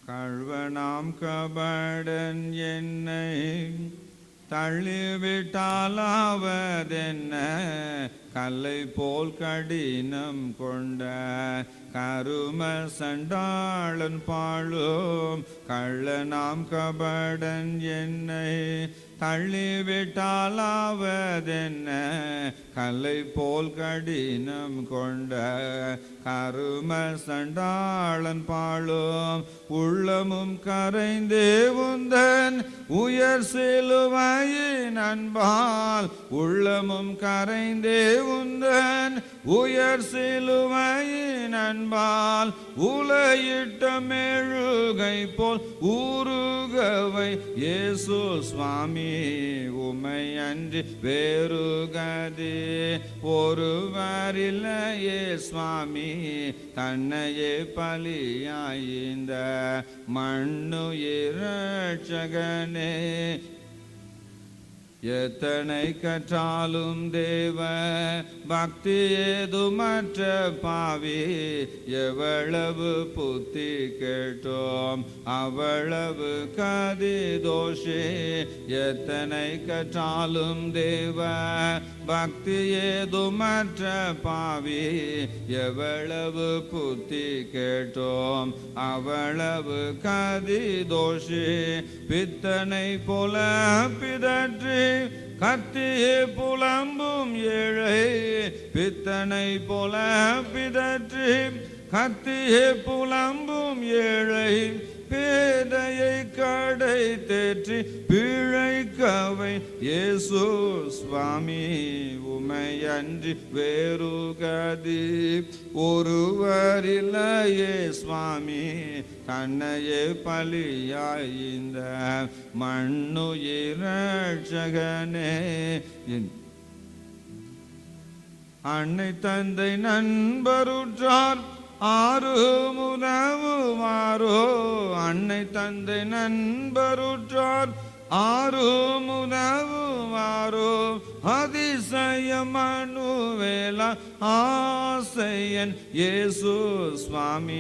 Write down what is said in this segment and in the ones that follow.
கள்வனாம் கபடன் என்னை தள்ளிவிட்டாலாவதென்ன கல்லை போல் கடினம் கொண்ட கரும சண்டாளன் பாழும் கள்ளனாம் கபடன் என்னை தள்ளிவிட்டாலாவதென்ன கல்லை போல் கடினம் கொண்ட கரும சண்டாளன் பாழும் உள்ளமும் கரைந்தே உந்தன் உயர் சிலுவையின் அன்பால் உள்ளமும் கரைந்தே உந்தன் உயர் சிலுவையின் அன்பால் உலையிட்ட மெழுகை போல் ஊருகவை இயேசு சுவாமி உமை அன்றி வேறு கதி ஒருவரில்லையே சுவாமி தன்னையே பலியாய்ந்த மண்ணுயிர் ரட்சகனே எத்தனை கற்றாலும் தேவ பக்தி ஏதுமற்ற பாவி எவ்வளவு புத்தி கேட்டோம் அவ்வளவு கதி தோஷே எத்தனை கற்றாலும் தேவ பக்தி ஏதுமற்ற பாவி எவ்வளவு புத்தி கேட்டோம் அவ்வளவு கதி தோஷே பித்தனை போல பிதற்றி கத்தியே புலம்பும் ஏழை பித்தனை போல பிதற்றி கத்தியே புலம்பும் ஏழை பேதையை கடை தேற்றி பிழைக்கவை இயேசு சுவாமி உமை அன்றி வேறு கதி ஒருவரில்லையே சுவாமி தன்னையே பலியாய்ந்த மண்ணுயிர் ரட்சகனே அன்னை தந்தை நண்பருற்றார் ஆறும் உதவுமாறோ அன்னை தந்தை நண்பருற்றார் ஆறும் உதவுமாறோ அதிசயமனுவேலா ஆசையன் இயேசு சுவாமி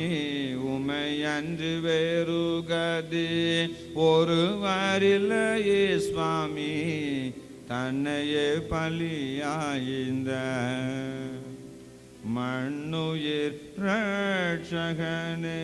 உமை அன்று வேறு கதி ஒருவரில்லையே சுவாமி தன்னையே பலியாய்ந்த மண்ணுயிர் ரட்சகனே